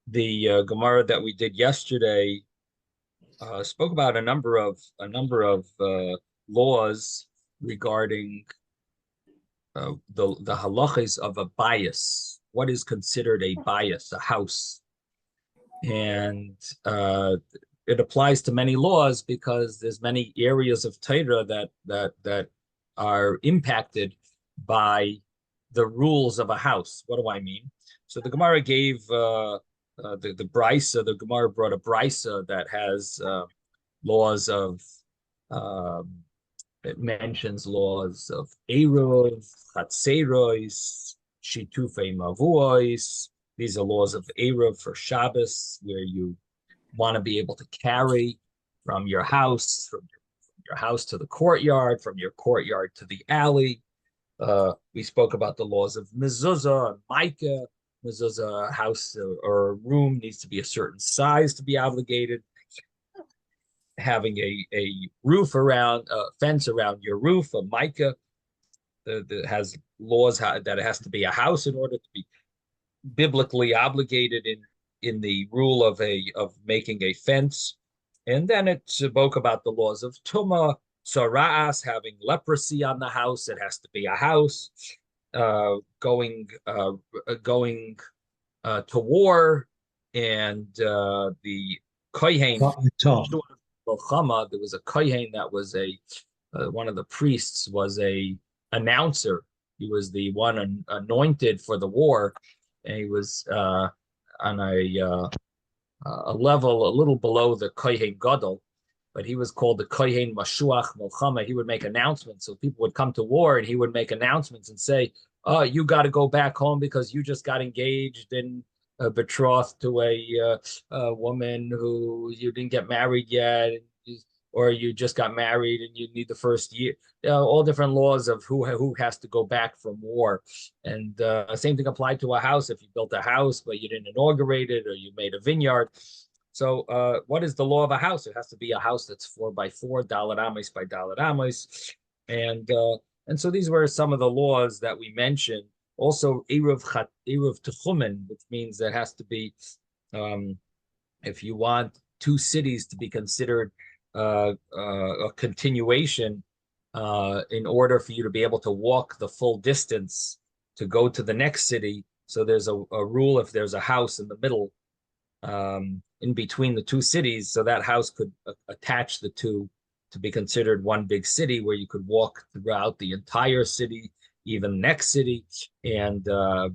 The Gemara that we did yesterday spoke about a number of laws regarding the halachas of a bias. What is considered a bias, a house, and it applies to many laws because there's many areas of Torah that are impacted by the rules of a house. What do I mean? So the Gemara gave the brisa. The Gemara brought a brisa that has laws of um, it mentions laws of Eruv, Chatzeros, Shitufei Mavuos. These are laws of Eruv for Shabbos, where you want to be able to carry from your house, from your house to the courtyard, from your courtyard to the alley. We spoke about the laws of mezuzah and micah. Mezuzah, a house or a room needs to be a certain size to be obligated. Having a roof around, a fence around your roof, a micah that has laws that it has to be a house in order to be biblically obligated in the rule of making a fence. And then it spoke about the laws of Tumah, Tzara'as, having leprosy on the house. It has to be a house. Going to war, and the Kohen, there was a Kohen that was one of the priests was a announcer. He was the one anointed for the war, and he was on a level a little below the Kohen Gadol, but he was called the Kohen Mashuach Milchama. He would make announcements, so people would come to war, and he would make announcements and say, "Oh, you got to go back home because you just got engaged and betrothed to a woman who you didn't get married yet, or you just got married and you need the first year." All different laws of who has to go back from war, and same thing applied to a house. If you built a house but you didn't inaugurate it, or you made a vineyard. So, what is the law of a house? It has to be a house that's 4 by 4, dalet amos by dalet amos, and so these were some of the laws that we mentioned. Also, eruv techumen, which means there has to be, if you want two cities to be considered a continuation, in order for you to be able to walk the full distance to go to the next city. So there's a rule: if there's a house in the middle, in between the two cities, so that house could attach the two to be considered one big city, where you could walk throughout the entire city, even the next city. And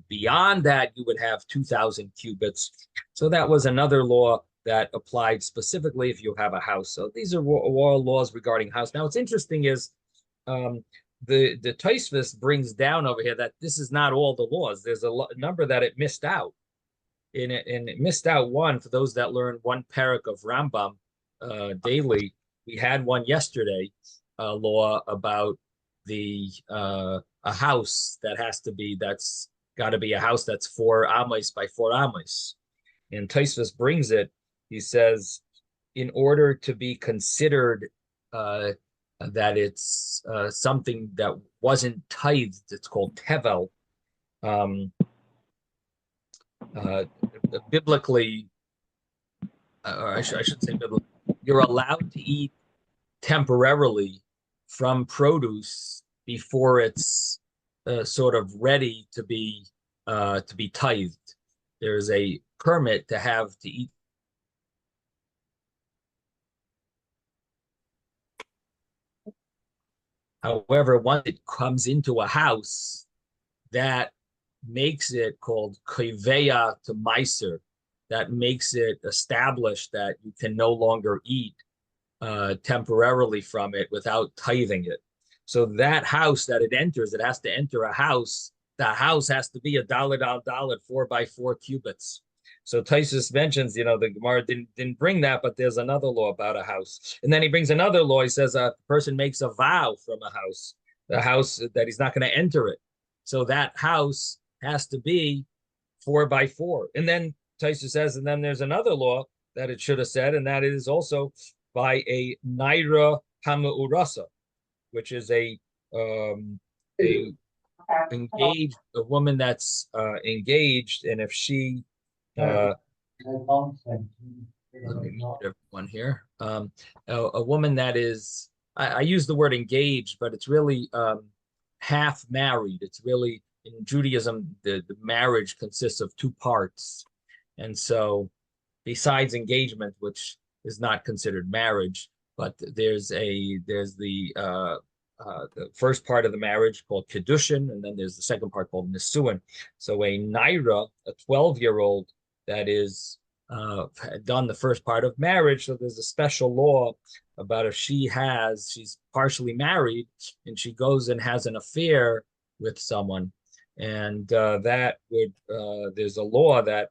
beyond that, you would have 2,000 cubits. So that was another law that applied specifically if you have a house. So these are all laws regarding house. Now, what's interesting is the Tues brings down over here that this is not all the laws. There's a number that it missed out. And it missed out one. For those that learn one parak of Rambam daily, we had one yesterday, a law about a house that's got to be a house that's 4 amos by 4 amos. And Tosfos brings it. He says, in order to be considered that it's something that wasn't tithed, it's called tevel. Biblically, or I should say biblically, you're allowed to eat temporarily from produce before it's sort of ready to be tithed. There's a permit to eat. However, once it comes into a house, that makes it called koveya to meiser. That makes it established that you can no longer eat temporarily from it without tithing it. So that house that it enters, it has to enter a house. The house has to be a dalet al dalet, 4 by 4 cubits. So Taisus mentions, the Gemara didn't bring that, but there's another law about a house. And then he brings another law. He says a person makes a vow from a house, the house that he's not going to enter it. So that house has to be 4 by 4. And then Taisus says, and then there's another law that it should have said, and that is also by a naira hama'urasa, which is a engaged, a woman that's engaged, and if she Let me mute everyone here. A woman that is, I use the word engaged, but it's really half married. It's really, in Judaism, the marriage consists of two parts. And so besides engagement, which is not considered marriage, but there's the first part of the marriage called Kiddushin, and then there's the second part called Nisuin. So a Naira, a 12-year-old that is done the first part of marriage, so there's a special law about if she's partially married and she goes and has an affair with someone, and there's a law that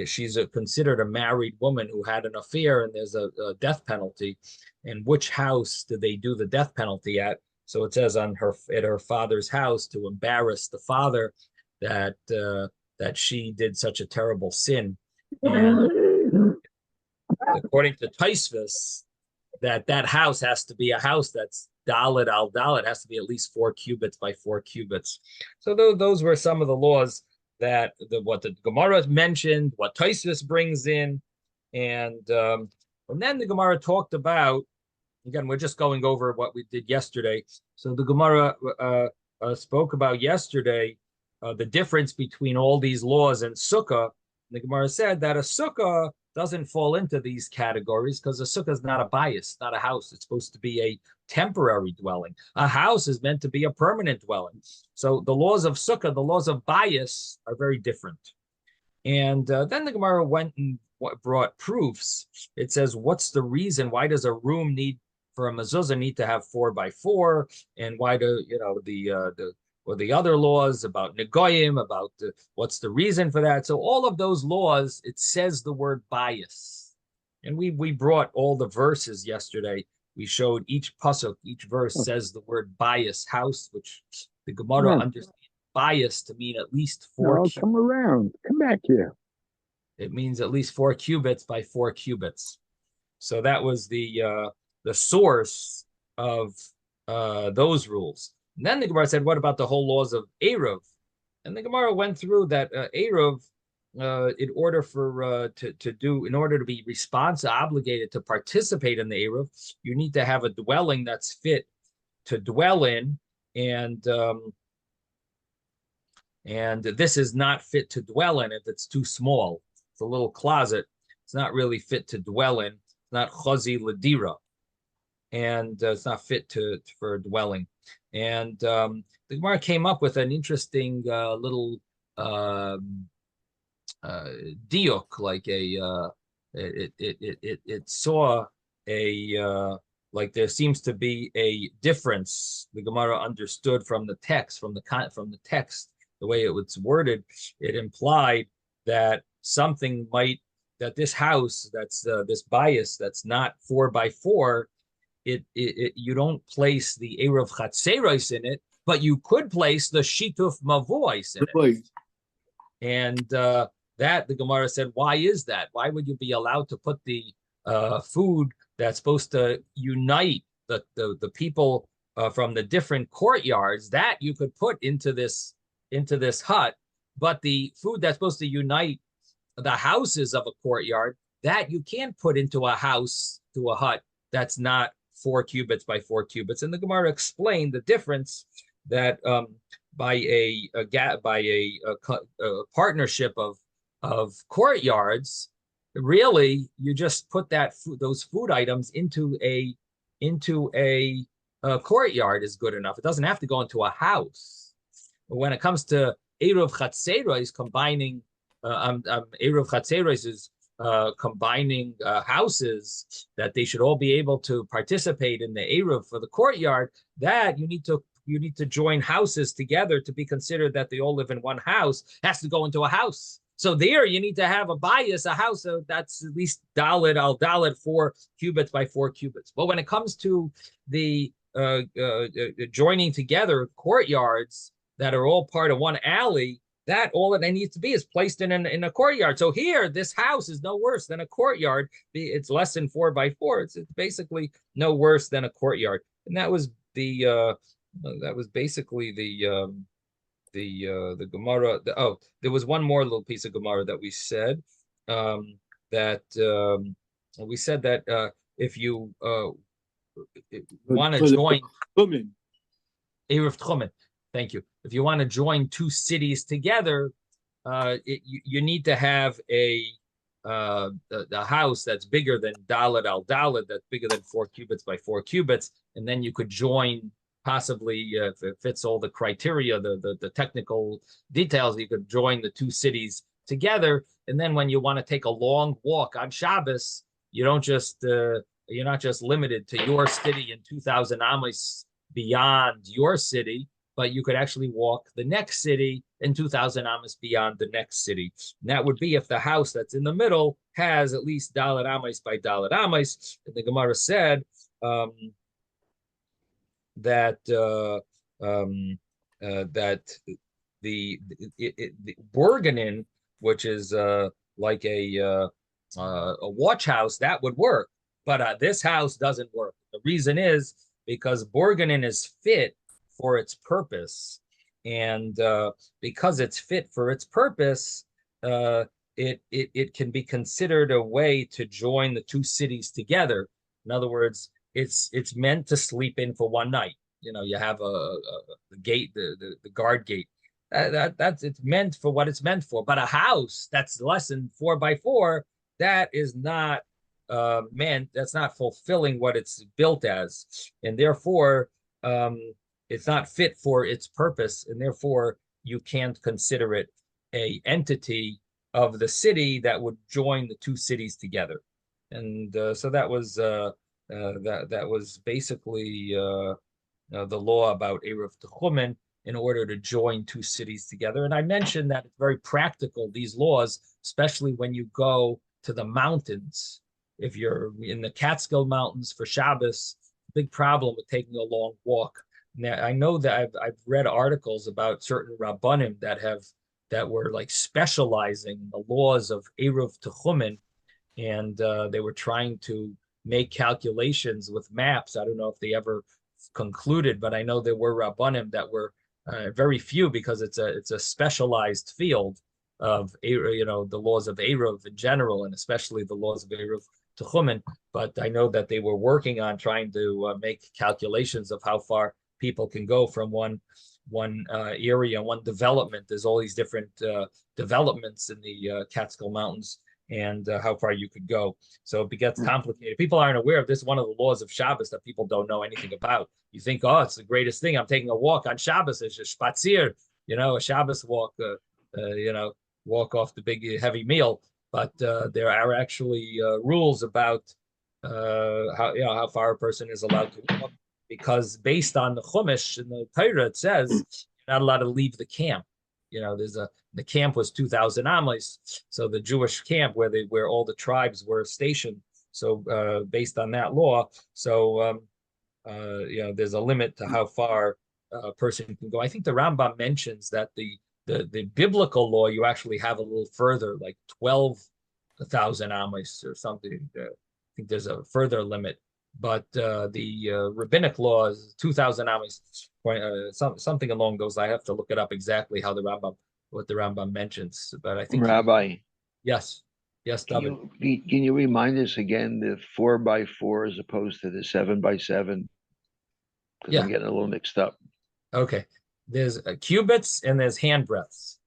she's considered a married woman who had an affair, and there's a death penalty. And which house did they do the death penalty at? So it says at her father's house, to embarrass the father that she did such a terrible sin. And according to Tues, that house has to be a house that's Dalet al Dalet, has to be at least 4 cubits by 4 cubits. So those were some of the laws that what the Gemara mentioned, what Tues brings in, and then the Gemara talked about. Again, we're just going over what we did yesterday. So the Gemara spoke about yesterday the difference between all these laws and Sukkah. The Gemara said that a Sukkah doesn't fall into these categories because a Sukkah is not a bias, not a house. It's supposed to be a temporary dwelling. A house is meant to be a permanent dwelling. So the laws of Sukkah, the laws of bias, are very different. And then the Gemara went and brought proofs. It says, what's the reason? Why does a room for a mezuzah need to have 4 by 4? And why do the other laws about negoyim, about what's the reason for that? So all of those laws, it says the word bias. And we brought all the verses yesterday. We showed each pasuk, each verse says the word bias, house, which the Gemara understands bias to mean at least 4 cubits. Come around. Come back here. It means at least 4 cubits by 4 cubits. So that was the source of those rules. And then the Gemara said, what about the whole laws of Eruv? And the Gemara went through that Eruv, in order to be responsible, obligated to participate in the Eruv, you need to have a dwelling that's fit to dwell in, and this is not fit to dwell in if it's too small. It's a little closet. It's not really fit to dwell in. It's not chazi ladira, and it's not fit for a dwelling. And the Gemara came up with an interesting little diuk, like it saw like there seems to be a difference. The Gemara understood from the text, the way it was worded, it implied that this house, that's this bias, that's not 4 by 4. You don't place the Eruv Chatzeros in it, but you could place the Shituf Mavois in it. And that the Gemara said, why is that? Why would you be allowed to put the food that's supposed to unite the people from the different courtyards, that you could put into this hut, but the food that's supposed to unite the houses of a courtyard, that you can't put into a hut that's not 4 cubits by 4 cubits. And the Gemara explained the difference, that by a partnership of courtyards, really you just put those food items into a courtyard is good enough. It doesn't have to go into a house. But when it comes to Eruv Chatzeros, combining Eruv Chatzeros is combining houses, that they should all be able to participate in the Eruv for the courtyard, that you need to join houses together to be considered that they all live in one house. It has to go into a house. So there you need to have a bias, a house that's at least Dalet al Dalet, 4 cubits by 4 cubits. But when it comes to the joining together courtyards that are all part of one alley, that all that needs to be is placed in a courtyard. So here, this house is no worse than a courtyard. It's less than 4 by 4. It's basically no worse than a courtyard. And that was basically the Gemara. There was one more little piece of Gemara that we said. that we said that if you want to join Erev Tchumen, thank you. If you want to join two cities together, you need to have a house that's bigger than Dalet al Dalet, that's bigger than 4 cubits by 4 cubits, and then you could join possibly if it fits all the criteria, the technical details, you could join the two cities together. And then when you want to take a long walk on Shabbos, you don't just you're not just limited to your city and 2,000 amos beyond your city, but you could actually walk the next city and 2,000 amos beyond the next city. And that would be if the house that's in the middle has at least Dalet amos by Dalet amos. And the Gemara said that the Borganin, which is like a watch house, that would work, but this house doesn't work. The reason is because Borganin is fit for its purpose, and because it's fit for its purpose, it can be considered a way to join the two cities together. In other words, it's meant to sleep in for one night. You have a gate, the guard gate. That's it's meant for what it's meant for. But a house that's less than 4 by 4, that is not meant. That's not fulfilling what it's built as, and therefore it's not fit for its purpose, and therefore you can't consider it a entity of the city that would join the two cities together. And so that was that was basically the law about Erev Tchumen in order to join two cities together. And I mentioned that it's very practical, these laws, especially when you go to the mountains. If you're in the Catskill Mountains for Shabbos, big problem with taking a long walk. Now, I know that I've read articles about certain Rabbanim that were like specializing in the laws of Erev Tchumen, and they were trying to make calculations with maps. I don't know if they ever concluded, but I know there were Rabbanim that were very few, because it's a specialized field of the laws of Erev in general, and especially the laws of Erev Tchumen. But I know that they were working on trying to make calculations of how far people can go from one area, one development. There's all these different developments in the Catskill Mountains, and how far you could go. So it gets complicated. People aren't aware of this. One of the laws of Shabbos that people don't know anything about. You think, oh, it's the greatest thing. I'm taking a walk on Shabbos. It's a spatzir, a Shabbos walk, walk off the big heavy meal. But there are actually rules about how far a person is allowed to walk, because based on the Chumash in the Torah, it says you're not allowed to leave the camp. The camp was 2,000 amos, so the Jewish camp where all the tribes were stationed. So based on that law, so there's a limit to how far a person can go. I think the Rambam mentions that the biblical law, you actually have a little further, like 12,000 amos or something. I think there's a further limit, but the rabbinic law is 2,000 amos, something along those. I have to look it up exactly what the Rambam mentions, but I think Rabbi. Yes, David. Can you remind us again the 4 by 4 as opposed to the 7 by 7? Because I'm getting a little mixed up. Okay, there's cubits and there's hand breadths.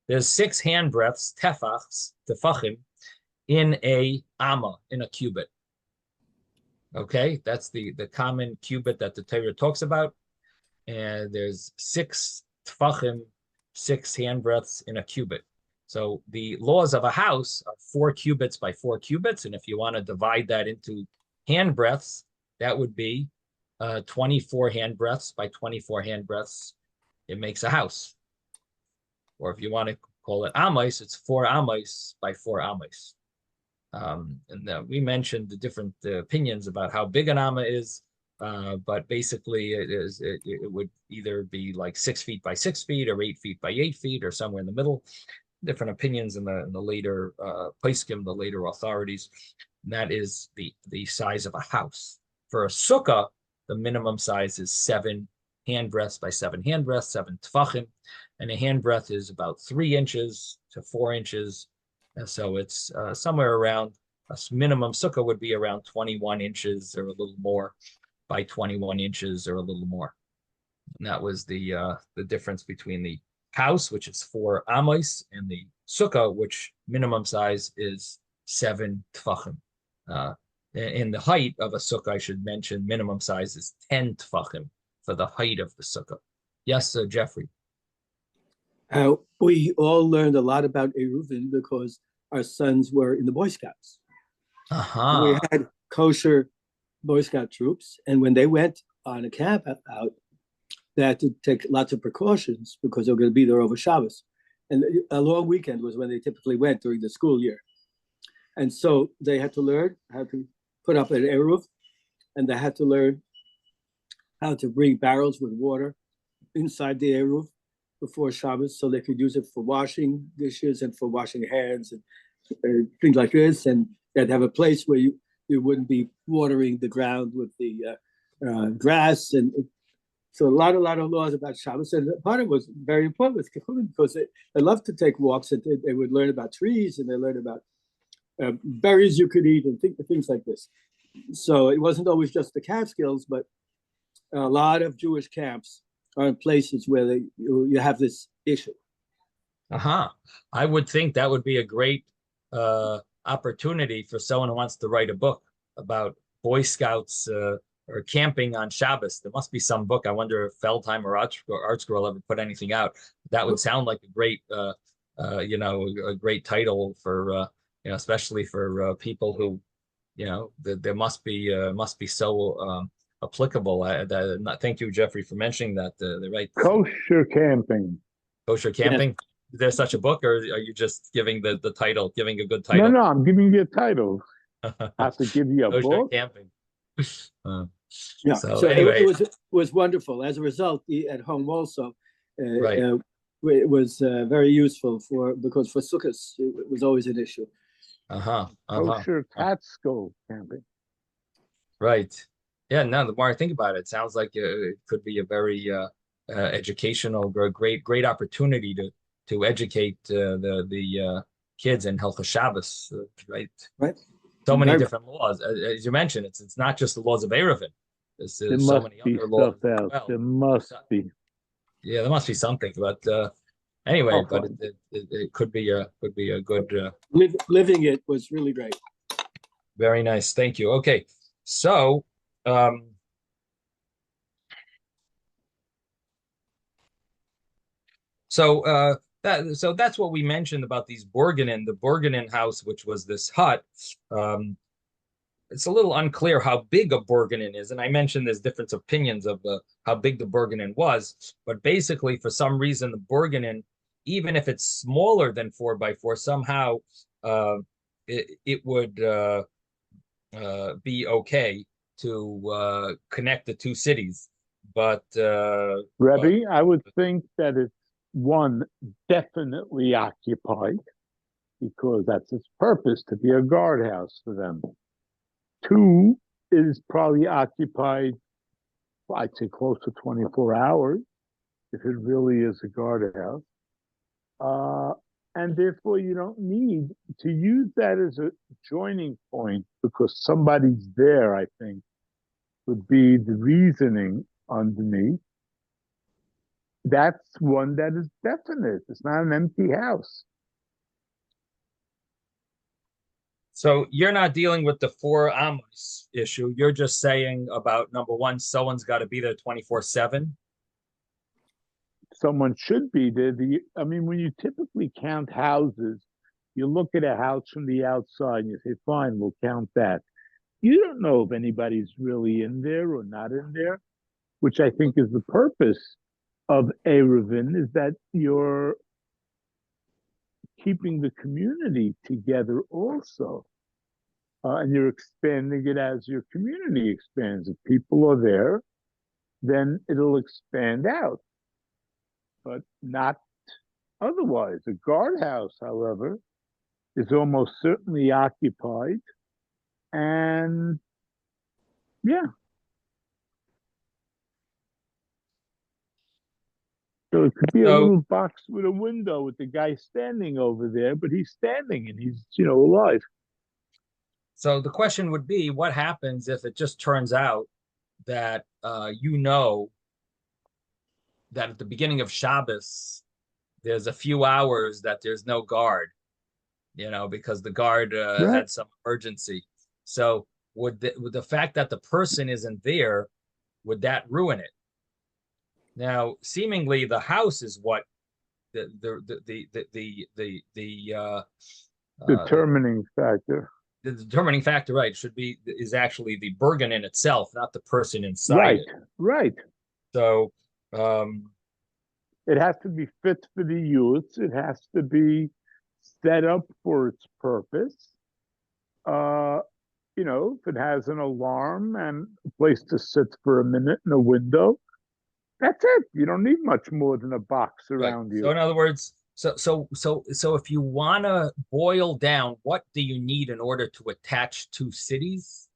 There's 6 hand breadths, tefachim, in a amma, in a cubit. Okay, that's the common cubit that the Torah talks about, and there's 6 tefachim, 6 hand breadths in a cubit. So the laws of a house are 4 cubits by 4 cubits, and if you want to divide that into hand breadths, that would be 24 hand breadths by 24 hand breadths. It makes a house. Or if you want to call it amos, it's 4 amos by 4 amos. And we mentioned the different opinions about how big an amma is, but basically it would either be like 6 feet by 6 feet, or 8 feet by 8 feet, or somewhere in the middle. Different opinions in the later poskim, the later authorities. And that is the size of a house. For a sukkah, the minimum size is 7 hand breadths by 7 hand breadths, 7 tefachim, and a hand breadth is about 3 inches to 4 inches, And so it's somewhere around minimum sukkah would be around 21 inches or a little more by 21 inches or a little more. And that was the difference between the house, which is 4 amos, and the sukkah, which minimum size is 7 tfachim. In the height of a sukkah, I should mention, minimum size is 10 tfachim for the height of the sukkah. Yes, Jeffrey. We all learned a lot about Eruvin because our sons were in the Boy Scouts. We had kosher Boy Scout troops, and when they went on a camp out, they had to take lots of precautions because they were going to be there over Shabbos. And a long weekend was when they typically went during the school year. And so they had to learn how to put up an eruv, and they had to learn how to bring barrels with water inside the eruv before Shabbos so they could use it for washing dishes and for washing hands and things like this. And they'd have a place where you wouldn't be watering the ground with the grass. And so a lot of laws about Shabbos. And part of it was very important with Kikulim because they loved to take walks and they would learn about trees and they learned about berries you could eat and things like this. So it wasn't always just the Catskills, but a lot of Jewish camps are in places where you have this issue. I would think that would be a great opportunity for someone who wants to write a book about Boy Scouts or camping on Shabbos. There must be some book. I wonder if Feldheim or Artscroll ever put anything out. That would sound like a great, a great title for, especially for people who, there must be so applicable. Thank you, Jeffrey, for mentioning that. The right kosher camping. Kosher camping. Yeah. Is there such a book, or are you just giving the title, giving a good title? No, I'm giving you a title. I have to give you a kosher book. Camping. So anyway, it was wonderful. As a result, at home also, right. It was very useful because for sukkahs it was always an issue. Kosher Catskill camping. Right. Yeah. No. The more I think about it, it sounds like it could be a very educational, great opportunity to educate the kids in Hilchos Shabbos. Right. Right. So many different laws, as you mentioned. It's not just the laws of Eruvin. There's so many other laws. Well. There must be. Yeah, there must be something. But anyway, but it could be a good. Living it was really great. Very nice. Thank you. Okay, so. So that's what we mentioned about these Borgenen, the Borgenen house, which was this hut. It's a little unclear how big a Borgenen is, and I mentioned there's different opinions of how big the Borgenen was, but basically for some reason the Borgenen, even if it's smaller than 4x4, somehow it would be okay to connect the two cities. But Rebbe, I would think that it's one, definitely occupied, because that's its purpose, to be a guardhouse for them. 2 is probably occupied, I'd say close to 24 hours, if it really is a guardhouse. And therefore you don't need to use that as a joining point because somebody's there, I think, would be the reasoning underneath. That's one that is definite. It's not an empty house. So you're not dealing with the 4 amos issue. You're just saying about number one, someone's got to be there 24/7. Someone should be there. I mean, when you typically count houses, you look at a house from the outside and you say, fine, we'll count that. You don't know if anybody's really in there or not in there, which I think is the purpose of Eruvin, is that you're keeping the community together also. And you're expanding it as your community expands. If people are there, then it'll expand out, but not otherwise. A guardhouse, however, is almost certainly occupied. And yeah. So it could be a little box with a window with the guy standing over there, but he's standing and he's, alive. So the question would be, what happens if it just turns out that that at the beginning of Shabbos, there's a few hours that there's no guard, because the guard had some emergency. So would the fact that the person isn't there, would that ruin it? Now, seemingly, the house is what the determining factor. The determining factor, right, is actually the burgan in itself, not the person inside it. Right. So it has to be fit for the use. It has to be set up for its purpose. If it has an alarm and a place to sit for a minute and a window, that's it. You don't need much more than a box around you. So in other words, so if you want to boil down, what do you need in order to attach two cities?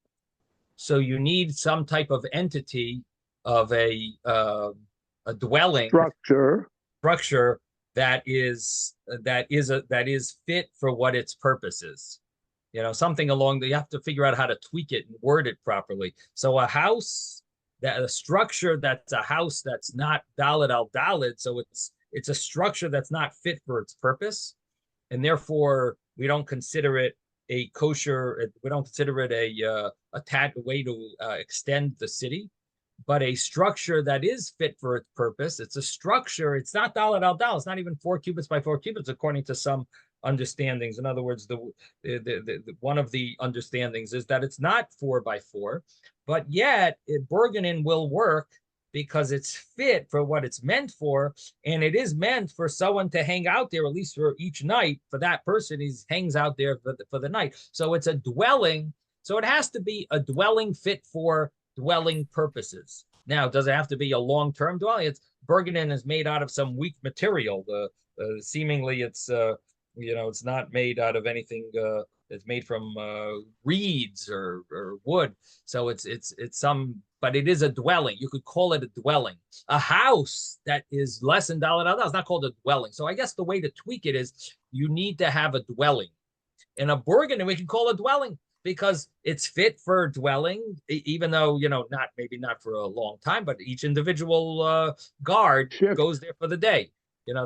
So you need some type of entity of a dwelling structure that is fit for what its purpose is. Something you have to figure out how to tweak it and word it properly. So a structure that's a house that's not Dalet al Dalet, so it's a structure that's not fit for its purpose, and therefore we don't consider it a kosher. We don't consider it a way to extend the city, but a structure that is fit for its purpose. It's a structure. It's not Dalet al Dalet. It's not even 4 cubits by 4 cubits, according to some understandings. In other words, the one of the understandings is that it's not 4 by 4, but yet Bergenin will work because it's fit for what it's meant for, and it is meant for someone to hang out there, at least for each night. For that person, he hangs out there for the night. So it's a dwelling. So it has to be a dwelling fit for dwelling purposes. Now, does it have to be a long-term dwelling? Bergenin is made out of some weak material. Seemingly, it's it's not made out of anything. It's made from reeds or wood. So it's some, but it is a dwelling. You could call it a dwelling. A house that is less than Dalet al Dalet is not called a dwelling. So I guess the way to tweak it is you need to have a dwelling. In a Bergenin, we can call it a dwelling because it's fit for dwelling, even though, maybe not for a long time, but each individual guard goes there for the day.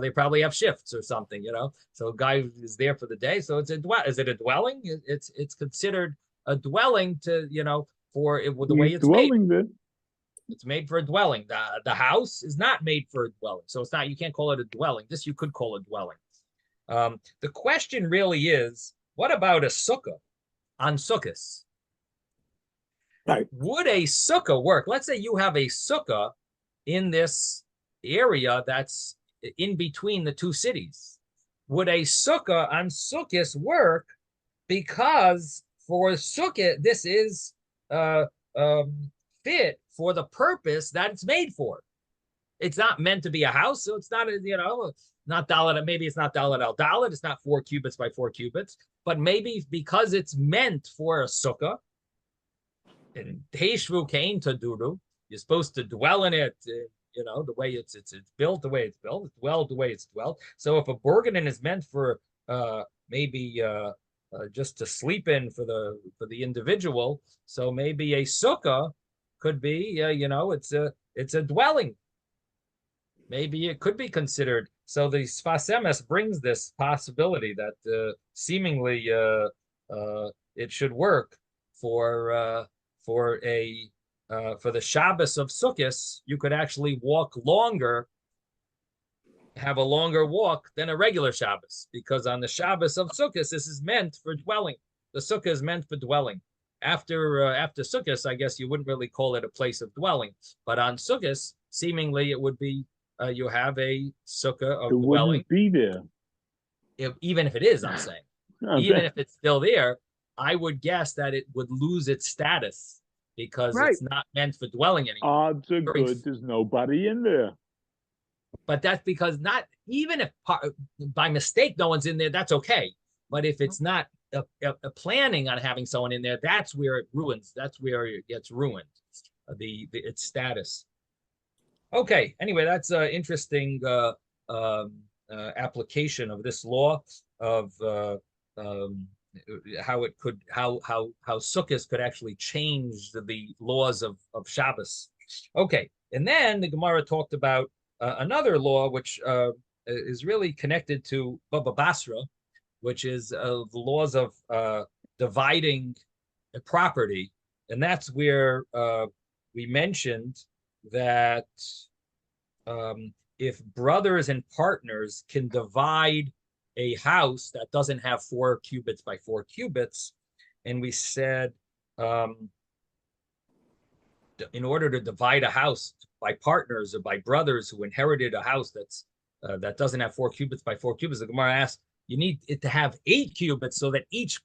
They probably have shifts or something, So a guy is there for the day. So is it a dwelling? It's considered a dwelling for it with the way it's made. Then. It's made for a dwelling. The house is not made for a dwelling. So it's not, you can't call it a dwelling. This you could call a dwelling. The question really is, what about a sukkah on Sukkos? Right. Would a sukkah work? Let's say you have a sukkah in this area that's in between the two cities. Would a sukkah on Sukkos work? Because for sukkah, this is fit for the purpose that it's made for. It's not meant to be a house, so it's not, not Dalet. Maybe it's not Dalet al Dalet. It's not 4 cubits by 4 cubits, but maybe because it's meant for a sukkah. And Teishvu Kain Taduru, you're supposed to dwell in it. The way it's built, the way it's built, it's dwelled the way it's dwelled. So if a Bergenin is meant for maybe just to sleep in for the individual, so maybe a sukkah could be it's a dwelling. Maybe it could be considered. So the Sfas Emes brings this possibility that seemingly it should work for the Shabbos of Sukkos. You could actually walk longer, have a longer walk than a regular Shabbos, because on the Shabbos of Sukkos, this is meant for dwelling. The Sukkah is meant for dwelling. After Sukkos, I guess you wouldn't really call it a place of dwelling, but on Sukkos, seemingly it would be. You have a sukkah of dwelling. Wouldn't be there. Even if it is, I'm saying. Okay. Even if it's still there, I would guess that it would lose its status because it's not meant for dwelling anymore. Odds are good. There's nobody in there. But that's because even if by mistake no one's in there, that's okay. But if it's not a planning on having someone in there, that's where it ruins. That's where it gets ruined, its status. Okay. Anyway, that's an interesting application of this law of how it could how sukkahs could actually change the laws of Shabbos. Okay, and then the Gemara talked about another law which is really connected to Baba Basra, which is the laws of dividing a property, and that's where we mentioned that if brothers and partners can divide a house that doesn't have 4 cubits by 4 cubits, and we said in order to divide a house by partners or by brothers who inherited a house that doesn't have 4 cubits by 4 cubits, the Gemara asked, you need it to have 8 cubits so that each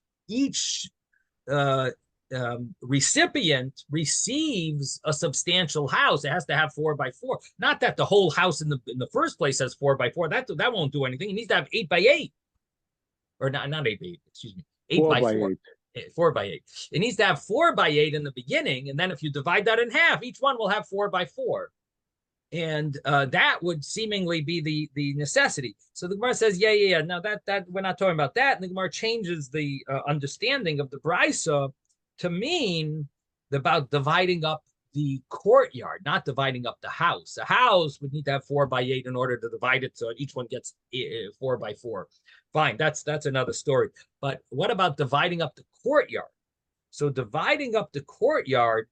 recipient receives a substantial house. It has to have 4 by 4. Not that the whole house in the first place has 4 by 4. That won't do anything. It needs to have 8 by 8, or not 8 by 8. Excuse me, 8 by 4. 4 by 8. It needs to have 4 by 8 in the beginning, and then if you divide that in half, each one will have 4 by 4. And that would seemingly be the necessity. So the Gemara says, yeah. Now that we're not talking about that. And the Gemara changes the understanding of the Brisa to mean about dividing up the courtyard, not dividing up the house. A house would need to have 4 by 8 in order to divide it so each one gets 4 by 4. Fine, that's another story. But what about dividing up the courtyard? So dividing up the courtyard,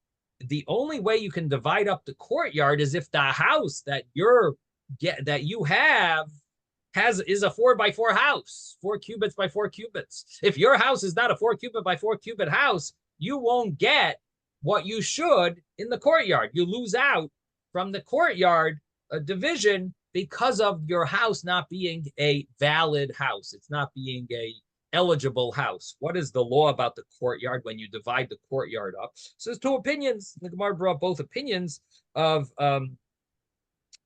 the only way you can divide up the courtyard is if the house that you have is a 4 by 4 house, 4 cubits by 4 cubits. If your house is not a 4 cubit by 4 cubit house, you won't get what you should in the courtyard. You lose out from the courtyard division because of your house not being a valid house. It's not being a eligible house. What is the law about the courtyard when you divide the courtyard up? So there's 2 opinions. The Gemara brought both opinions of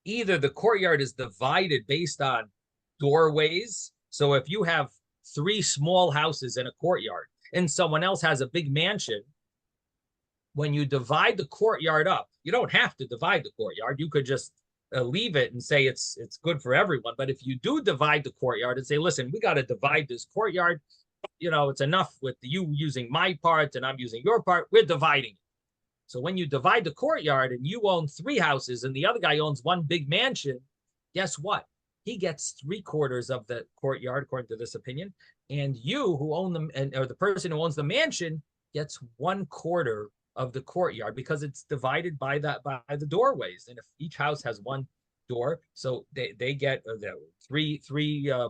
either the courtyard is divided based on doorways. So if you have 3 small houses in a courtyard and someone else has a big mansion, when you divide the courtyard up, you don't have to divide the courtyard. You could just leave it and say it's good for everyone. But if you do divide the courtyard and say, listen, we got to divide this courtyard, it's enough with you using my part and I'm using your part, we're dividing it. So when you divide the courtyard and you own 3 houses and the other guy owns 1 big mansion, guess what? He gets 3/4 of the courtyard, according to this opinion, and you who own them, or the person who owns the mansion, gets 1/4 of the courtyard because it's divided by the doorways. And if each house has 1 door, so they get the three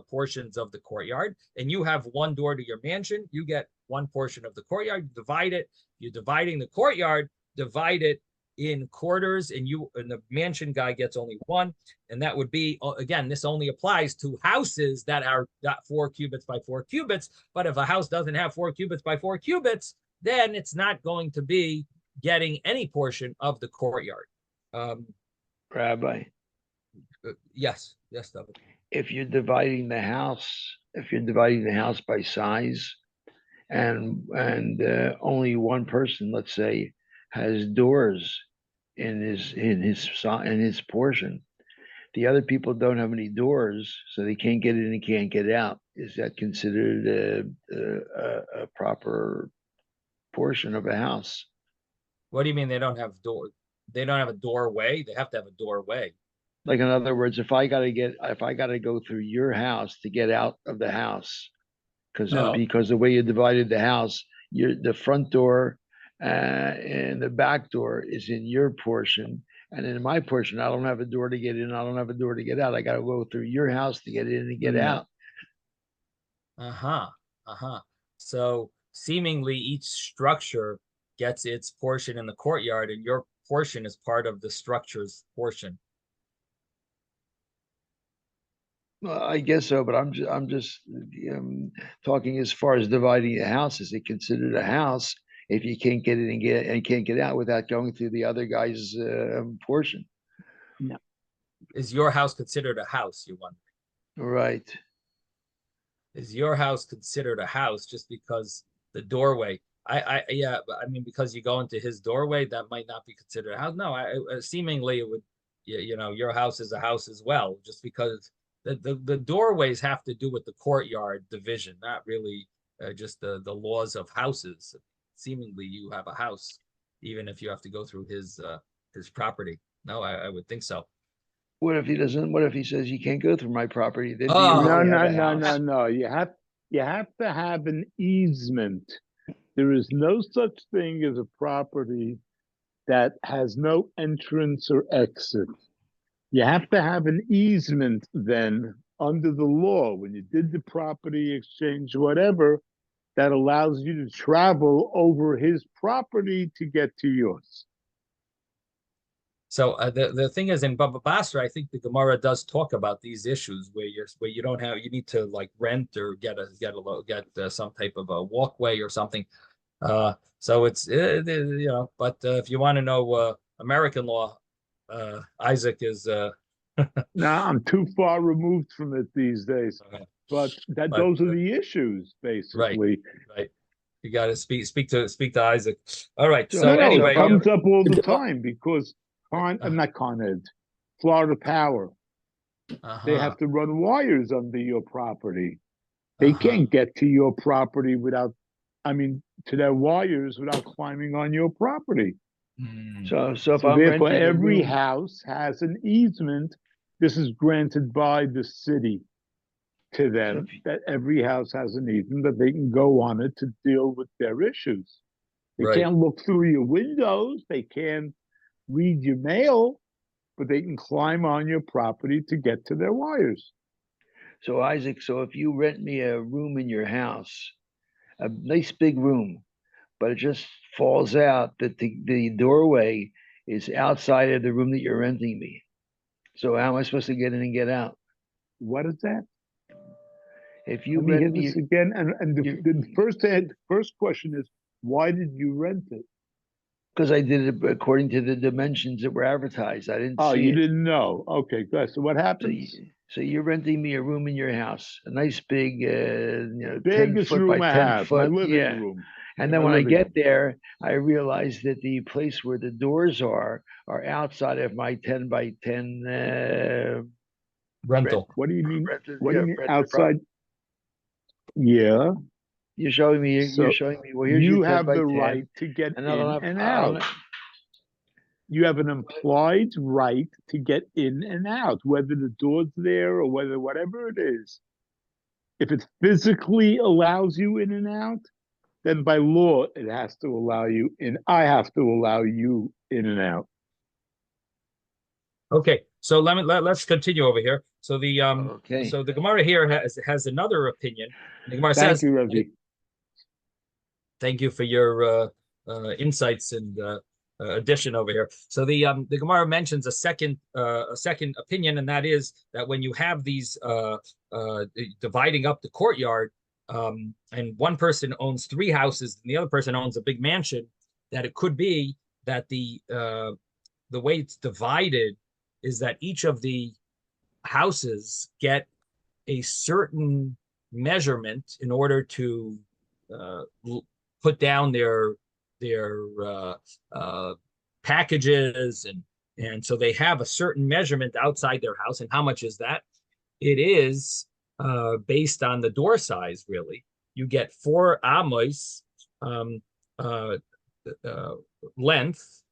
portions of the courtyard, and you have 1 door to your mansion, you get 1 portion of the courtyard. You divide it. You're dividing the courtyard, divide it in quarters, and the mansion guy gets only 1. And that would be, again, this only applies to houses that are not 4 cubits by 4 cubits. But if a house doesn't have 4 cubits by 4 cubits, then it's not going to be getting any portion of the courtyard. Rabbi. Yes, David. If you're dividing the house by size, and only one person, let's say, has doors in his portion, the other people don't have any doors, so they can't get in and can't get out. Is that considered a proper portion of a house? What do you mean they don't have door? They don't have a doorway? They have to have a doorway. Like, in other words, if I got to go through your house to get out of the house, because the way you divided the house, the front door and the back door is in your portion, and in my portion, I don't have a door to get in. I don't have a door to get out. I got to go through your house to get in and get out. So seemingly each structure gets its portion in the courtyard, and your portion is part of the structure's portion. Well, I guess so, but I'm just talking as far as dividing a house. Is it considered a house if you can't get in and can't get out without going through the other guy's portion? No. Is your house considered a house, you wonder? Right. Is your house considered a house just because the doorway? I mean, because you go into his doorway, that might not be considered a house. No, seemingly it would you know, your house is a house as well, just because the doorways have to do with the courtyard division, not really just the laws of houses. Seemingly, you have a house, even if you have to go through his property. No, I would think so. What if he doesn't? What if he says you can't go through my property? Then do you Oh. No, really no, have a no, no, house? no. You have to have an easement. There is no such thing as a property that has no entrance or exit. You have to have an easement then under the law when you did the property exchange, whatever, that allows you to travel over his property to get to yours. So the thing is, in Baba Basra, I think the Gemara does talk about these issues where you don't have, you need to like rent or get some type of a walkway or something. So it's you know, but if you want to know American law, Isaac is Now I'm too far removed from it these days, but those are the issues basically. Right. You got to speak to Isaac. All right. So So No, anyway, it comes up all the time because not Con Ed, Florida Power. They have to run wires under your property. They can't get to your property to their wires without climbing on your property. So if So I'm therefore, renting a every room, house has an easement. This is granted by the city to them, that every house has an easement that they can go on it to deal with their issues. They can't look through your windows. They can't read your mail, but they can climb on your property to get to their wires. So Isaac, so if you rent me a room in your house, a nice big room, but it just falls out that the doorway is outside of the room that you're renting me. So how am I supposed to get in and get out? What is that? If you Let me rent hear me, this again. And the first question is, why did you rent it? because I did it according to the dimensions that were advertised. I didn't see you it. didn't know. Okay, good. So what happens? So you're renting me a room in your house, a nice big, Biggest 10 foot room by I 10 have, foot, my living room. And then when I get there, I realize that the place where the doors are outside of my 10 by 10 rental. What do you mean? What do you mean rented outside? Yeah. You're showing me. You're showing me. Well, here's you your 10 have by the 10, right to get in and I out. don't know. You have an implied right to get in and out, whether the door's there or whatever it is. If it physically allows you in and out, then by law it has to allow you in. I have to allow you in and out. Okay, so let's continue over here. So so the Gemara here has another opinion. The Gemara says, "Thank you, Rebbe. Thank you for your insights and addition over here." So the Gemara mentions a second opinion, and that is that when you have these dividing up the courtyard, and one person owns 3 houses and the other person owns a big mansion, that it could be that the way it's divided is that each of the houses get a certain measurement in order to put down their packages, and so they have a certain measurement outside their house. And how much is that? It is based on the door size, really. You get 4 amos length,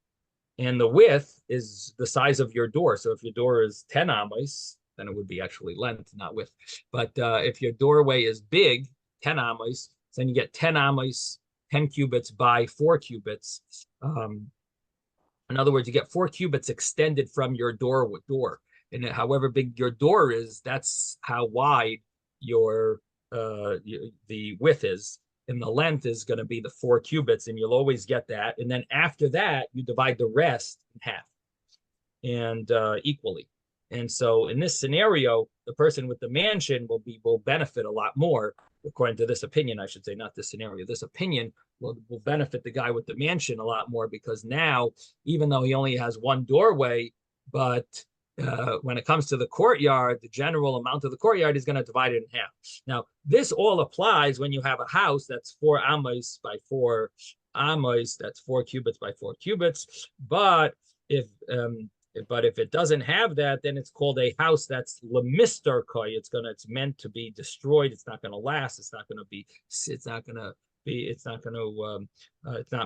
and the width is the size of your door. So if your door is 10 amos, then it would be actually length, not width. But if your doorway is big, 10 amos, then you get 10 amos, 10 cubits by 4 cubits. In other words, you get 4 cubits extended from your door. And however big your door is, that's how wide your the width is. And the length is going to be the 4 cubits, and you'll always get that. And then after that, you divide the rest in half and equally. And so in this scenario, the person with the mansion will benefit a lot more, according to this opinion, I should say, not this scenario. This opinion will benefit the guy with the mansion a lot more, because now, even though he only has one doorway, but when it comes to the courtyard, the general amount of the courtyard is going to divide it in half. Now, this all applies when you have a house that's 4 amos by 4 amos, that's 4 cubits by 4 cubits. But if But if it doesn't have that, then it's called a house that's lemister koi. It's meant to be destroyed. It's not going to last. It's not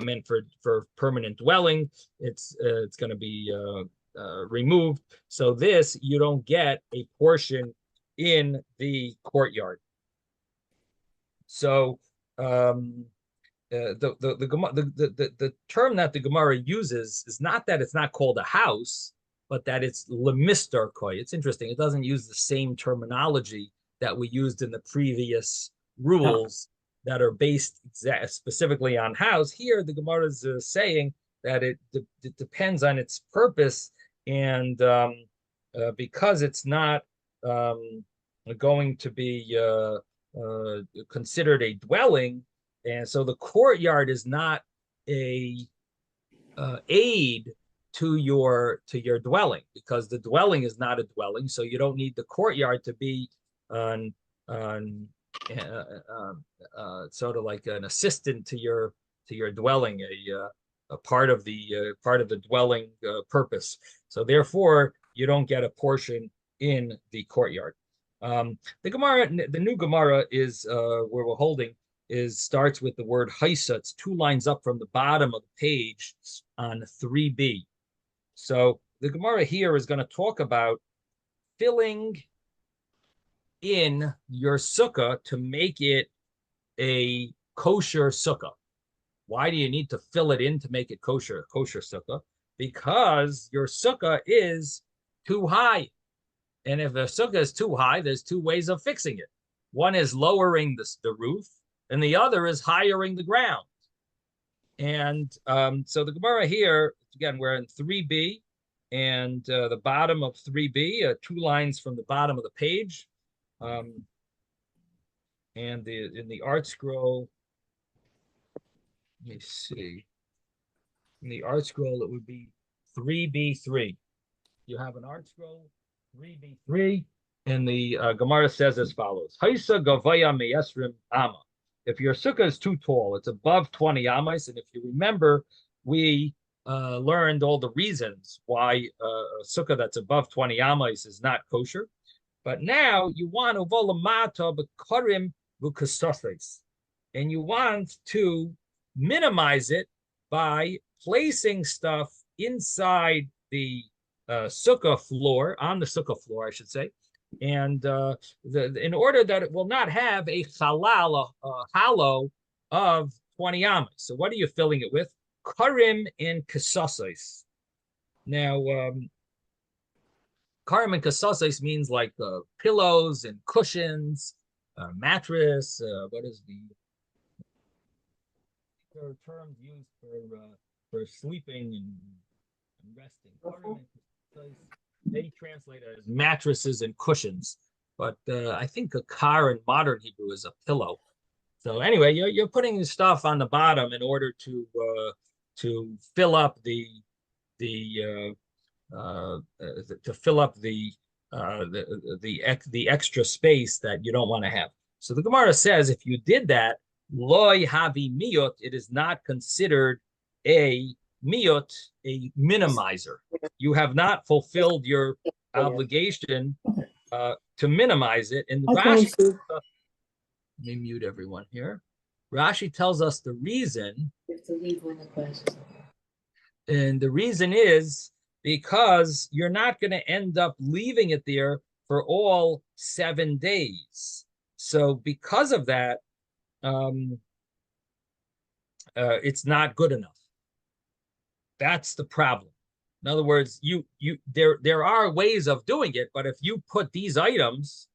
meant for permanent dwelling. It's going to be removed. So this, you don't get a portion in the courtyard. So the term that the Gemara uses is not that it's not called a house, but that it's lemister koi. It's interesting. It doesn't use the same terminology that we used in the previous rules that are based specifically on house. Here, the Gemara is saying that it depends on its purpose, and because it's not going to be considered a dwelling, and so the courtyard is not a aid to your dwelling, because the dwelling is not a dwelling, so you don't need the courtyard to be sort of like an assistant to your dwelling, a part of the dwelling purpose. So therefore, you don't get a portion in the courtyard. The Gemara, the new Gemara is where we're holding starts with the word haisa. It's 2 lines up from the bottom of the page on 3b. So the Gemara here is going to talk about filling in your sukkah to make it a kosher sukkah. Why do you need to fill it in to make it kosher sukkah? Because your sukkah is too high. And if the sukkah is too high, there's 2 ways of fixing it. One is lowering the roof, and the other is hiring the ground. And so the Gemara here, again, we're in 3b, and the bottom of 3b, 2 lines from the bottom of the page. And in the art scroll, let me see. In the art scroll, it would be 3b3. You have an art scroll, 3b3, and the Gemara says as follows: Haisa gavaya me'esrim ama. If your sukkah is too tall, it's above 20 amas, and if you remember, we learned all the reasons why a sukkah that's above 20 amas is not kosher. But now you want uvolamata b'karim v'kasafes, and you want to minimize it by placing stuff inside the sukkah floor, on the sukkah floor, I should say, and in order that it will not have a halal, hollow of 20 amas. So what are you filling it with? Karim and kasasais. Now, karim and kasasais means like pillows and cushions, mattress. What is the term used for sleeping and resting? Karim and kasasais, they translate it as mattresses and cushions, but I think a kar in modern Hebrew is a pillow. So anyway, you're putting stuff on the bottom in order to fill up the extra space that you don't want to have. So the Gemara says if you did that, loy havi miyot, it is not considered a miyot, a minimizer. You have not fulfilled your obligation to minimize it. And Rashi, let me mute everyone here. Rashi tells us the reason. You have to leave when the class is over. And the reason is because you're not going to end up leaving it there for all 7 days. So because of that, it's not good enough. That's the problem. In other words, there are ways of doing it, but if you put these items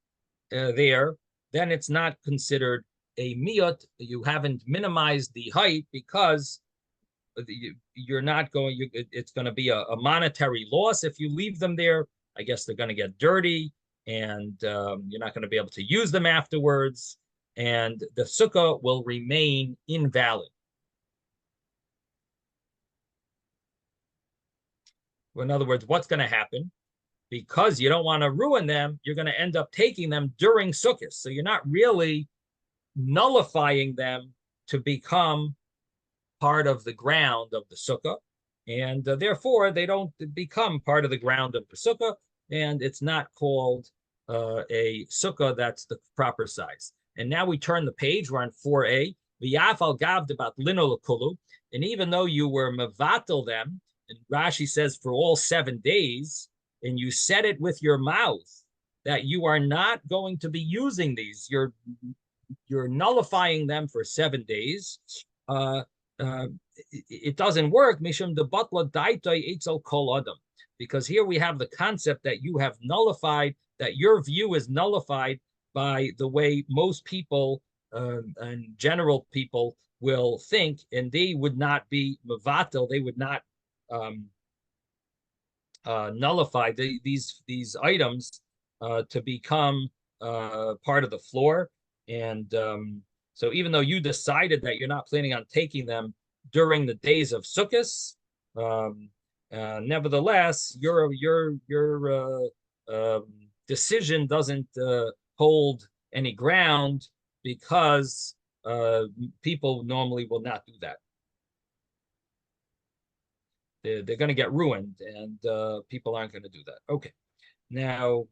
there, then it's not considered a miyot. You haven't minimized the height because you're not going. It's going to be a monetary loss if you leave them there. I guess they're going to get dirty, and you're not going to be able to use them afterwards, and the sukkah will remain invalid. In other words, what's going to happen? Because you don't want to ruin them, you're going to end up taking them during Sukkot. So you're not really nullifying them to become part of the ground of the Sukkah. and therefore they don't become part of the ground of the sukkah, and it's not called a sukkah that's the proper size. And now we turn the page. We're on 4a. V'yafal gavd about linolakulu, and even though you were mevatel them, and Rashi says for all 7 days, and you said it with your mouth that you are not going to be using these, you're nullifying them for 7 days. It doesn't work. Mishum de batla daitoi etzel kol adam, because here we have the concept that you have nullified, that your view is nullified by the way most people and general people will think, and they would not be mevatel, they would not nullify these items to become part of the floor. And so even though you decided that you're not planning on taking them during the days of Sukkot, nevertheless, your decision doesn't hold any ground, because people normally will not do that. They're going to get ruined, and people aren't going to do that. Okay, now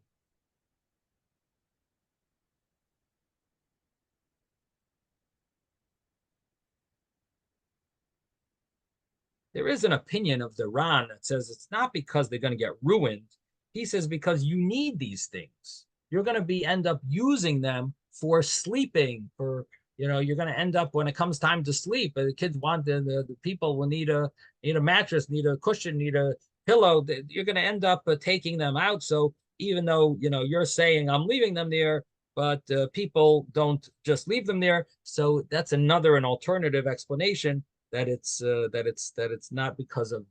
there is an opinion of the Ran that says it's not because they're going to get ruined. He says because you need these things. You're going to end up using them for sleeping, for, you're going to end up, when it comes time to sleep, the kids want, the people will need a mattress, need a cushion, need a pillow. You're going to end up taking them out. So even though, you're saying I'm leaving them there, but people don't just leave them there. So that's an alternative explanation that it's not because of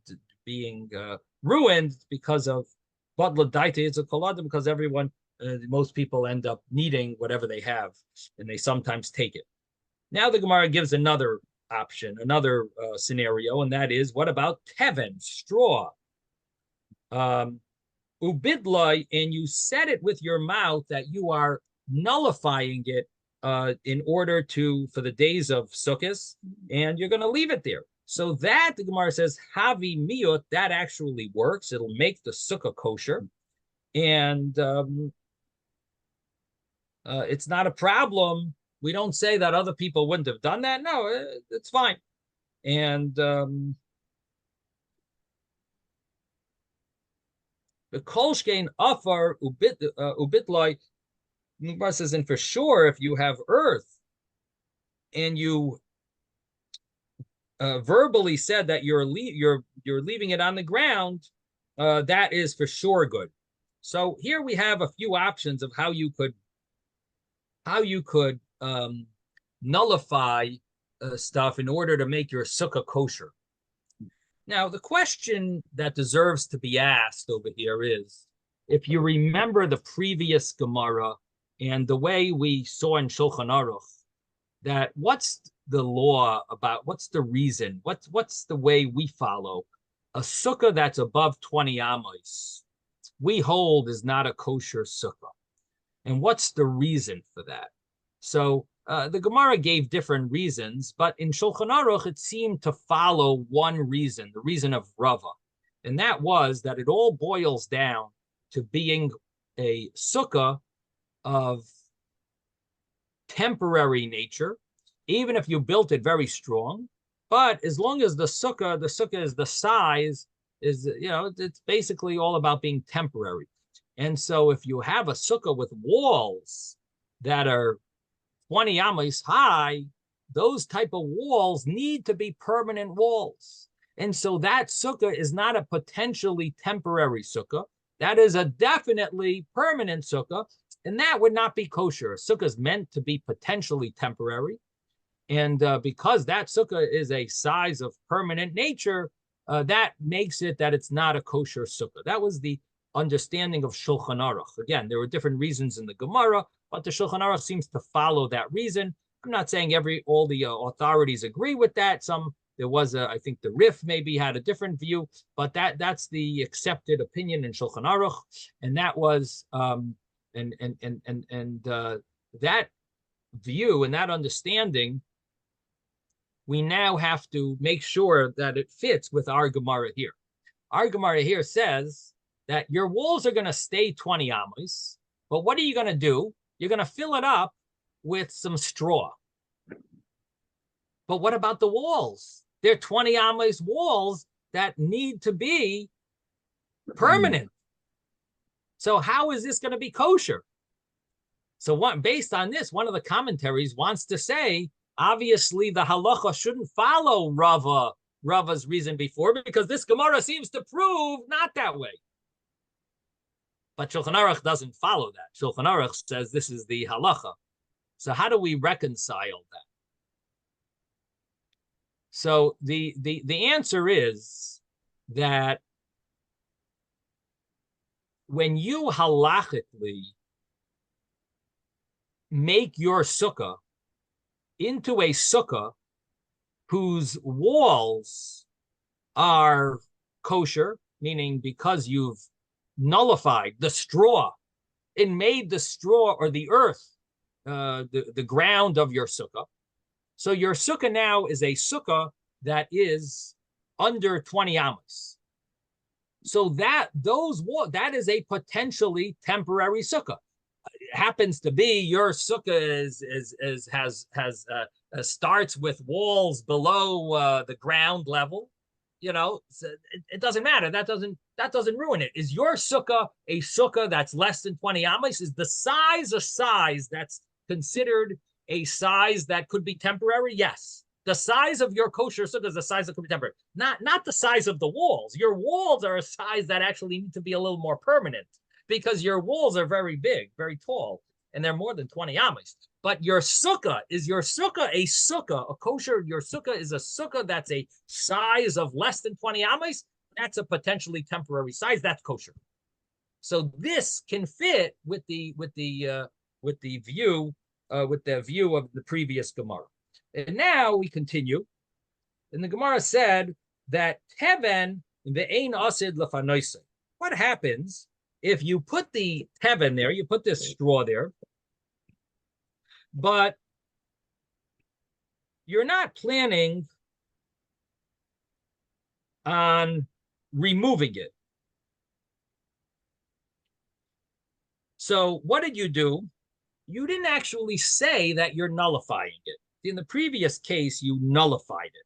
being ruined, because of badla daite, it's a kolada, because everyone, most people end up needing whatever they have, and they sometimes take it. Now the Gemara gives another option, another scenario, and that is, what about teven, straw? Ubidlai, and you said it with your mouth that you are nullifying it in order for the days of Sukkot, and you're going to leave it there. So that, the Gemara says, havi miyot, that actually works. It'll make the sukkah kosher, and it's not a problem. We don't say that other people wouldn't have done that. No, it's fine. And the kolshkein afar ubitloi, Gemara says, and for sure, if you have earth and you verbally said that you're leaving it on the ground, that is for sure good. So here we have a few options of how you could nullify stuff in order to make your sukkah kosher. Now, the question that deserves to be asked over here is, if you remember the previous Gemara and the way we saw in Shulchan Aruch, that what's the law about, what's the reason, what's the way we follow? A sukkah that's above 20 amos, we hold is not a kosher sukkah. And what's the reason for that? So the Gemara gave different reasons, but in Shulchan Aruch, it seemed to follow one reason, the reason of Rava. And that was that it all boils down to being a sukkah of temporary nature, even if you built it very strong. But as long as the sukkah is the size, it's basically all about being temporary. And so if you have a sukkah with walls that are 20 amos high, those type of walls need to be permanent walls. And so that sukkah is not a potentially temporary sukkah. That is a definitely permanent sukkah, and that would not be kosher. A sukkah is meant to be potentially temporary. And because that sukkah is a size of permanent nature, that makes it that it's not a kosher sukkah. That was the understanding of Shulchan Aruch. Again, there were different reasons in the Gemara, but the Shulchan Aruch seems to follow that reason. I'm not saying all the authorities agree with that. There was I think the Rif maybe had a different view, but that's the accepted opinion in Shulchan Aruch, and that was that view and that understanding we now have to make sure that it fits with our Gemara here. Our Gemara here says that your walls are going to stay 20 amos, but what are you going to do? You're going to fill it up with some straw. But what about the walls? They're 20 amos walls that need to be permanent. So how is this going to be kosher? So based on this, one of the commentaries wants to say, obviously the halacha shouldn't follow Rava's reason before, because this Gemara seems to prove not that way. But Shulchan Aruch doesn't follow that. Shulchan Aruch says this is the halacha. So how do we reconcile that? So the answer is that when you halachically make your sukkah into a sukkah whose walls are kosher, meaning because you've nullified the straw and made the straw or the earth the ground of your sukkah. So your sukkah now is a sukkah that is under 20 amos. So that is a potentially temporary sukkah. It happens to be your sukkah starts with walls below the ground level. So it doesn't matter. That doesn't ruin it. Is your sukkah a sukkah that's less than 20 amos? Is the size a size that's considered a size that could be temporary? Yes. The size of your kosher sukkah is a size that could be temporary. Not the size of the walls. Your walls are a size that actually need to be a little more permanent, because your walls are very big, very tall, and they're more than 20 amos. But your sukkah a kosher, your sukkah is a sukkah that's a size of less than 20 amos. That's a potentially temporary size. That's kosher. So this can fit with the view of the previous Gemara. And now we continue. And the Gemara said that teven ve'ein asid lefanoisei. What happens if you put the teven there, you put this straw there, but you're not planning on removing it? So what did you do? You didn't actually say that you're nullifying it. In the previous case, you nullified it.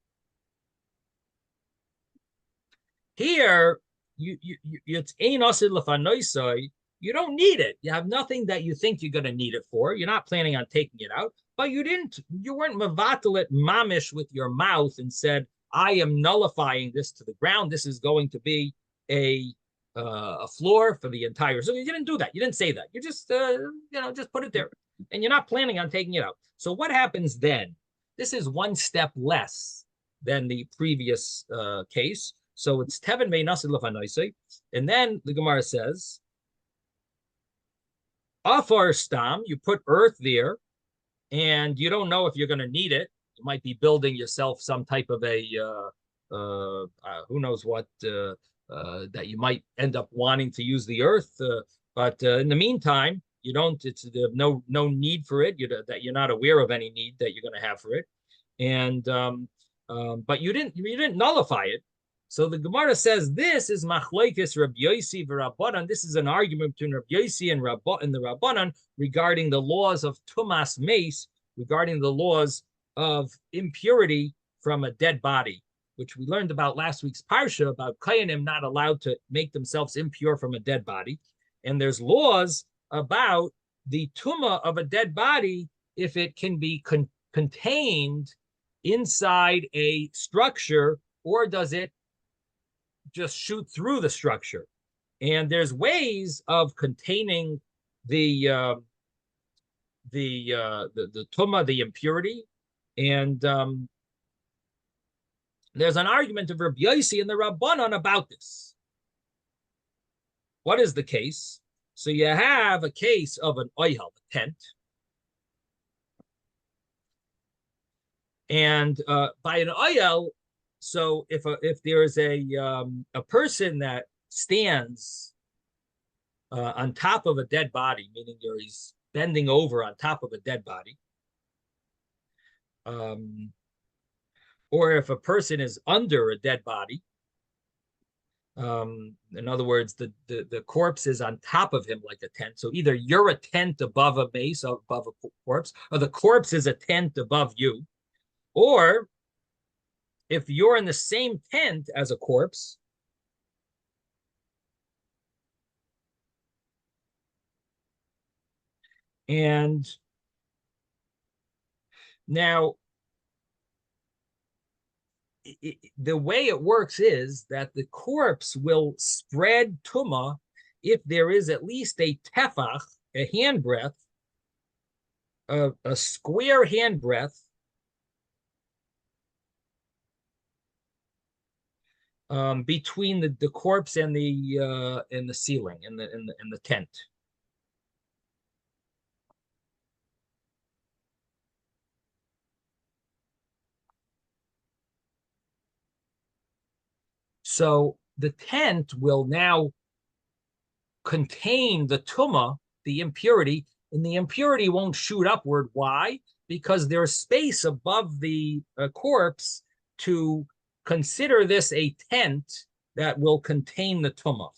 Here, it's ein asid lefanoisei. You don't need it. You have nothing that you think you're going to need it for. You're not planning on taking it out, but you weren't mavatal mamish with your mouth and said, I am nullifying this to the ground. This is going to be a floor for the entire. So you didn't do that. You didn't say that. You just just put it there, and you're not planning on taking it out. So what happens then? This is one step less than the previous case. So it's teven ve'ein asid lefanoisei, and then the Gemara says, afar stam, you put earth there, and you don't know if you're going to need it. You might be building yourself some type of a who knows what that you might end up wanting to use the earth, but in the meantime, you don't. It's no need for it. That you're not aware of any need that you're going to have for it, and but you didn't nullify it. So the Gemara says this is machlokes Rabbi Yossi v'Rabbanan. This is an argument between Rabbi Yossi and the Rabbanan regarding the laws of tumas meis, regarding the laws of impurity from a dead body, which we learned about last week's parsha about kohanim not allowed to make themselves impure from a dead body, and there's laws about the tumah of a dead body if it can be contained inside a structure, or does it just shoot through the structure. And there's ways of containing the tumah, the impurity, and there's an argument of Rabbi Yossi and the Rabbanan about this. What is the case? So you have a case of an oyhel, a tent, and by an oyhel, so if there is a person that stands on top of a dead body, meaning he's bending over on top of a dead body, or if a person is under a dead body. In other words, the corpse is on top of him like a tent. So either you're a tent above a mace, above a corpse, or the corpse is a tent above you. Or if you're in the same tent as a corpse, and now the way it works is that the corpse will spread tumah if there is at least a tefach, a handbreadth, a square handbreadth between the corpse and the ceiling in the tent. So the tent will now contain the tumah, the impurity, and the impurity won't shoot upward. Why? Because there's space above the corpse to consider this a tent that will contain the tumah.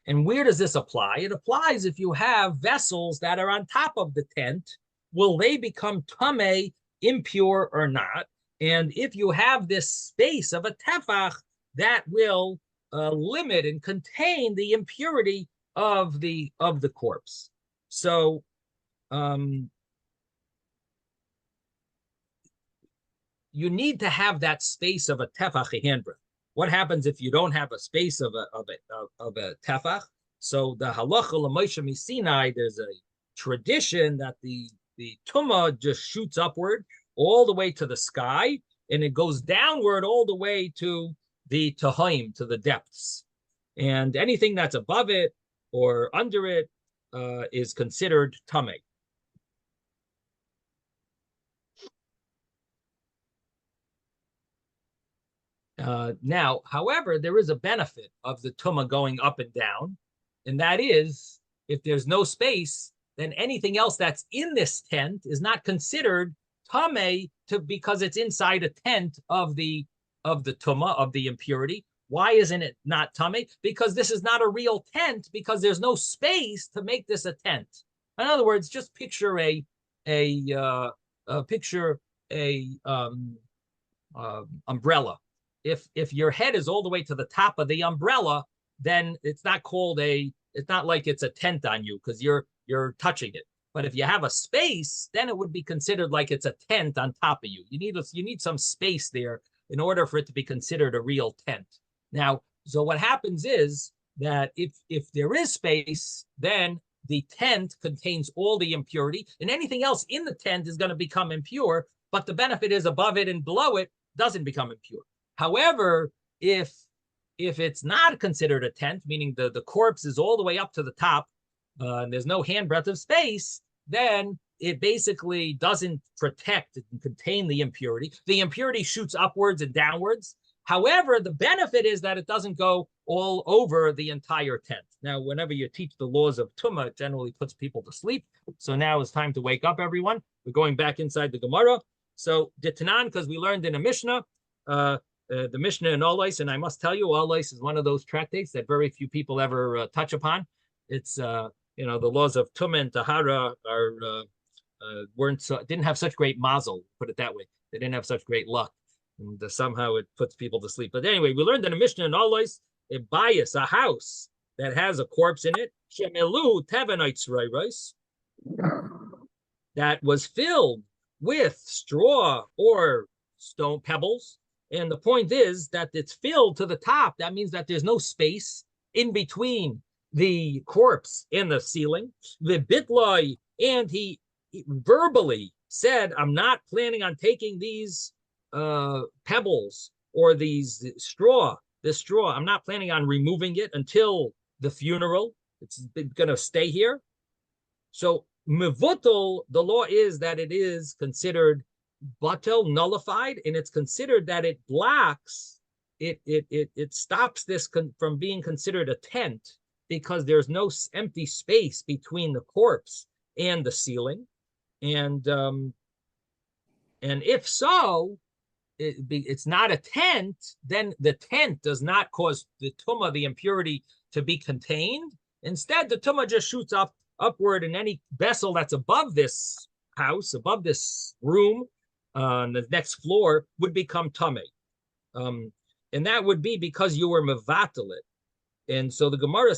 And where does this apply? It applies if you have vessels that are on top of the tent. Will they become tameh, impure or not? And if you have this space of a tefach, that will limit and contain the impurity of the corpse. So you need to have that space of a tefach, a handbreadth. What happens if you don't have a space of a tefach? So the halacha l'Moshe Sinai, there's a tradition that the tumah just shoots upward all the way to the sky, and it goes downward all the way to the Tahaim, to the depths. And anything that's above it or under it is considered tameh. Now, however, there is a benefit of the tumah going up and down, and that is, if there's no space, then anything else that's in this tent is not considered tameh because it's inside a tent of the tumah, of the impurity. Why isn't it not tameh? Because this is not a real tent, because there's no space to make this a tent. In other words, just picture umbrella. If your head is all the way to the top of the umbrella, then it's not like it's a tent on you because you're touching it. But if you have a space, then it would be considered like it's a tent on top of you. You need some space there in order for it to be considered a real tent. Now, so what happens is that if there is space, then the tent contains all the impurity, and anything else in the tent is going to become impure, but the benefit is above it and below it doesn't become impure. However, if it's not considered a tent, meaning the corpse is all the way up to the top, and there's no handbreadth of space, then it basically doesn't protect and contain the impurity. The impurity shoots upwards and downwards. However, the benefit is that it doesn't go all over the entire tent. Now, whenever you teach the laws of tumah, it generally puts people to sleep. So now it's time to wake up, everyone. We're going back inside the Gemara. So, Ditanan, because we learned in a Mishnah, the Mishnah in Olais, and I must tell you, Olais is one of those tractates that very few people ever touch upon. It's the laws of Tumah and Tahara didn't have such great mazel, put it that way. They didn't have such great luck, and somehow it puts people to sleep. But anyway, we learned in a Mishnah in Olais, a bias, a house that has a corpse in it, shemelu tevenites rice, that was filled with straw or stone pebbles. And the point is that it's filled to the top. That means that there's no space in between the corpse and the ceiling. The bitloi, and he verbally said, I'm not planning on taking these pebbles or this straw. I'm not planning on removing it until the funeral. It's going to stay here. So mevutal, the law is that it is considered batel, nullified, and it's considered that it blocks, it stops this from being considered a tent because there's no empty space between the corpse and the ceiling. And And if so, it's not a tent, then the tent does not cause the tumah, the impurity, to be contained. Instead, the tumah just shoots upward, and any vessel that's above this house, above this room, on the next floor, would become tameh. And that would be because you were mevatel it. And so the Gemara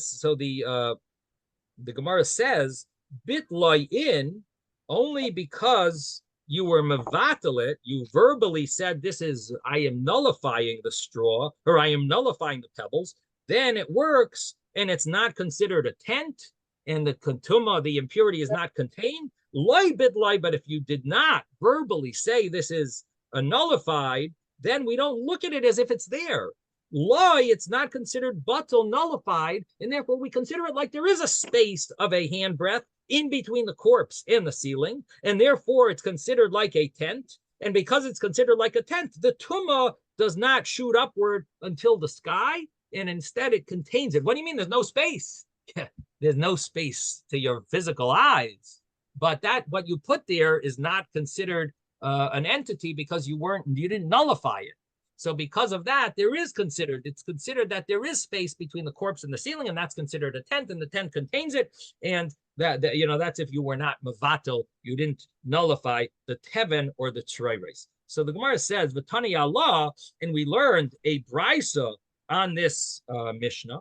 says, bitloi in, only because you were mevatel it, you verbally said, I am nullifying the straw, or I am nullifying the pebbles, then it works, and it's not considered a tent, and the tumah, the impurity, is not contained. Loi bitloi, but if you did not verbally say this is nullified, then we don't look at it as if it's there. Loi, it's not considered batel, nullified, and therefore we consider it like there is a space of a handbreadth in between the corpse and the ceiling, and therefore it's considered like a tent. And because it's considered like a tent, the tumah does not shoot upward until the sky, and instead it contains it. What do you mean there's no space? There's no space to your physical eyes, but that what you put there is not considered an entity because you didn't nullify it. So because of that, it's considered that there is space between the corpse and the ceiling, and that's considered a tent, and the tent contains it. And that's if you were not mevatel, you didn't nullify the teven or the treires. So the Gemara says, V'tani Allah, and we learned a brisa on this Mishnah.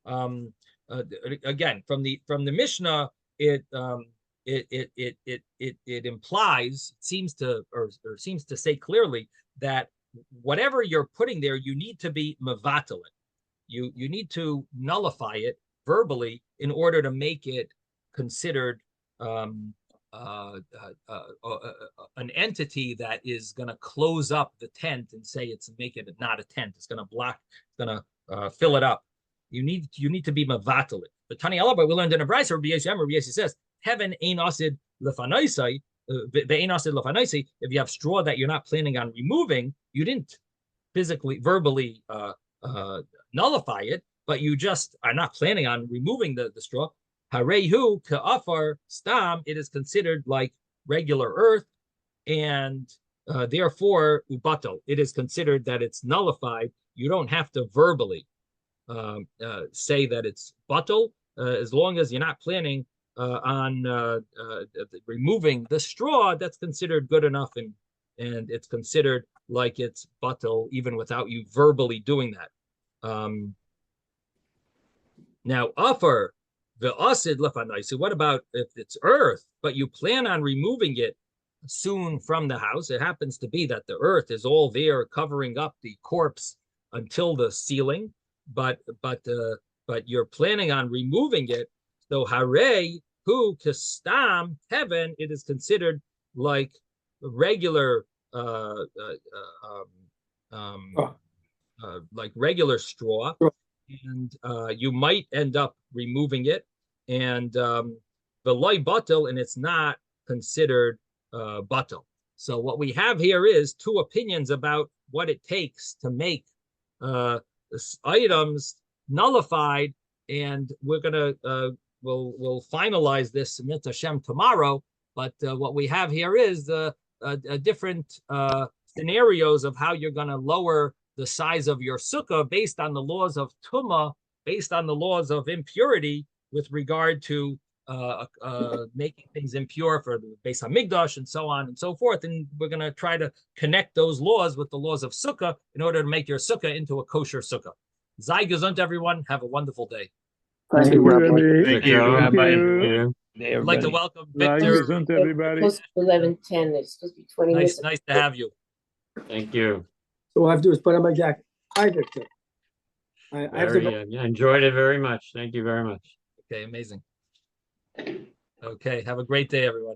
Again, from the Mishnah, it implies, seems to say clearly that whatever you're putting there, you need to be mevatel it. You need to nullify it verbally in order to make it considered an entity that is going to close up the tent and say make it not a tent. It's going to block, it's going to fill it up. You need to be mevatel it. But Tani Allah, we learned in a brayso, Rabbi Yossi says, heaven ain't asid lefanaisai, if you have straw that you're not planning on removing, you didn't verbally nullify it, but you just are not planning on removing the straw. Harehu ka'afar stam, it is considered like regular earth, and therefore ubato, it is considered that it's nullified. You don't have to verbally say that it's batal, as long as you're not planning on removing the straw. That's considered good enough, and it's considered like it's batal even without you verbally doing that. Now, offer the asid lefanai. So what about if it's earth, but you plan on removing it soon from the house? It happens to be that the earth is all there covering up the corpse until the ceiling, but you're planning on removing it. So hare hu kastam heaven, it is considered like regular like regular straw, and you might end up removing it, and the loy batel, and it's not considered batel. So what we have here is two opinions about what it takes to make items nullified, and we're gonna we'll finalize this Mitzvah Hashem tomorrow. But what we have here is different scenarios of how you're going to lower the size of your sukkah based on the laws of tumah, based on the laws of impurity with regard to making things impure for the Beis Hamikdash and so on and so forth. And we're going to try to connect those laws with the laws of sukkah in order to make your sukkah into a kosher sukkah. Sei gesund, everyone. Have a wonderful day. Thank you, Rabbi. Thank you, Rabbi. I'd like to welcome Sei Victor. gesund, everybody. Close to 11:10. It's supposed to be 20 minutes. Nice to have you. Thank you. So all I have to do is put on my jacket. Hi, Victor. I have to go. I enjoyed it very much. Thank you very much. Okay, amazing. Okay, have a great day, everyone.